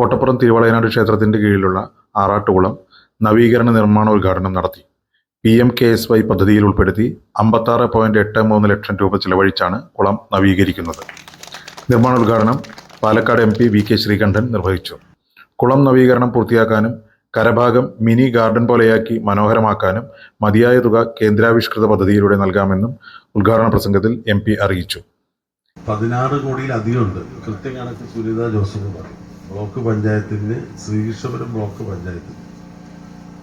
കോട്ടപ്പുറം തിരുവളയനാട് ക്ഷേത്രത്തിന്റെ കീഴിലുള്ള ആറാട്ടുകുളം നവീകരണ നിർമ്മാണോദ്ഘാടനം നടത്തി. PMKSY പദ്ധതിയിൽ ഉൾപ്പെടുത്തി 56.83 ലക്ഷം രൂപ ചിലവഴിച്ചാണ് കുളം നവീകരിക്കുന്നത്. നിർമ്മാണോദ്ഘാടനം പാലക്കാട് MP VK ശ്രീകണ്ഠൻ നിർവഹിച്ചു. കുളം നവീകരണം പൂർത്തിയാക്കാനും കരഭാഗം മിനി ഗാർഡൻ പോലെയാക്കി മനോഹരമാക്കാനും മതിയായ തുക കേന്ദ്രാവിഷ്കൃത പദ്ധതിയിലൂടെ നൽകാമെന്നും ഉദ്ഘാടന പ്രസംഗത്തിൽ MP അറിയിച്ചു. 16 കോടിയിലധികമുണ്ട്. കൃത്യകണക്ക് സുനിത ജോസഫ് പറയും. ബ്ലോക്ക് പഞ്ചായത്തിന്, ശ്രീകൃഷ്ണപുരം ബ്ലോക്ക് പഞ്ചായത്തിന്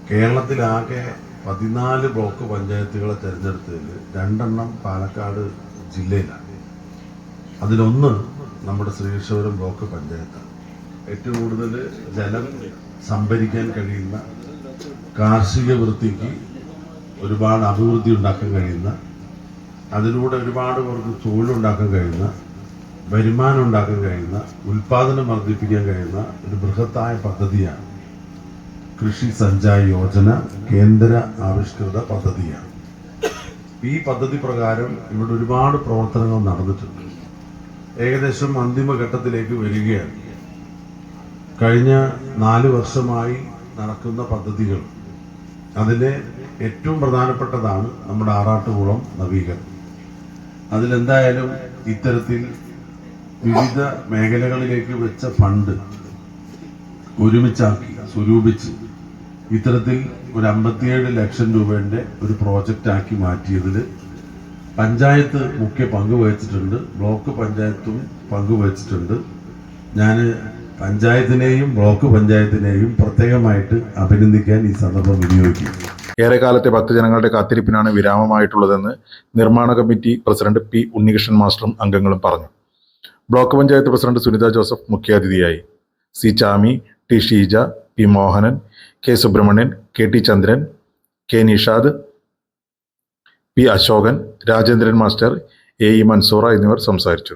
കേരളത്തിലാകെ 14 ബ്ലോക്ക് പഞ്ചായത്തുകളെ തിരഞ്ഞെടുത്തതിൽ 2 പാലക്കാട് ജില്ലയിലാണ്. അതിലൊന്ന് നമ്മുടെ ശ്രീകൃഷ്ണപുരം ബ്ലോക്ക് പഞ്ചായത്താണ്. ഏറ്റവും കൂടുതൽ ജലം സംഭരിക്കാൻ കഴിയുന്ന, കാർഷിക വൃത്തിക്ക് ഒരുപാട് അഭിവൃദ്ധി ഉണ്ടാക്കാൻ കഴിയുന്ന, അതിലൂടെ ഒരുപാട് പേർക്ക് തൊഴിലുണ്ടാക്കാൻ കഴിയുന്ന, വരുമാനം ഉണ്ടാക്കാൻ കഴിയുന്ന, ഉൽപാദനം വർദ്ധിപ്പിക്കാൻ കഴിയുന്ന ഒരു ബൃഹത്തായ പദ്ധതിയാണ് കൃഷി സഞ്ചായ യോജന. കേന്ദ്ര ആവിഷ്കൃത പദ്ധതിയാണ്. ഈ പദ്ധതി പ്രകാരം ഇവിടെ ഒരുപാട് പ്രവർത്തനങ്ങൾ നടന്നിട്ടുണ്ട്. ഏകദേശം അന്തിമഘട്ടത്തിലേക്ക് വരികയാണ്. കഴിഞ്ഞ 4 വർഷമായി നടക്കുന്ന പദ്ധതികൾ, അതിലെ ഏറ്റവും പ്രധാനപ്പെട്ടതാണ് നമ്മുടെ ആറാട്ടുകുളം നവീകരണം. അതിലെന്തായാലും ഇത്തരത്തിൽ വിവിധ മേഖലകളിലേക്ക് വെച്ച ഫണ്ട് ഒരുമിച്ചാക്കി സ്വരൂപിച്ച് ഇത്തരത്തിൽ ഒരു 57 ലക്ഷം രൂപയുടെ ഒരു പ്രോജക്റ്റാക്കി മാറ്റിയതിൽ പഞ്ചായത്ത് മുഖ്യ പങ്ക് വഹിച്ചിട്ടുണ്ട്, ബ്ലോക്ക് പഞ്ചായത്തും പങ്കുവഹിച്ചിട്ടുണ്ട്. ഞാൻ പഞ്ചായത്തിനെയും ബ്ലോക്ക് പഞ്ചായത്തിനെയും പ്രത്യേകമായിട്ട് അഭിനന്ദിക്കാൻ ഈ സന്ദർഭം വിനിയോഗിക്കും. ഏറെക്കാലത്തെ ഭക്തജനങ്ങളുടെ കാത്തിരിപ്പിനാണ് വിരാമമായിട്ടുള്ളതെന്ന് നിർമ്മാണ കമ്മിറ്റി പ്രസിഡന്റ് P ഉണ്ണികൃഷ്ണൻ മാസ്റ്ററും അംഗങ്ങളും പറഞ്ഞു. Block panchayat president Sunitha Joseph മുഖ്യാതിഥിയായി. C Chami, T Sheeja, P Mohanan, K Subramanian, KT Chandran, K Nishad, P Ashokan, Rajendran master, AE Mansoora എന്നിവർ സംസാരിച്ചു.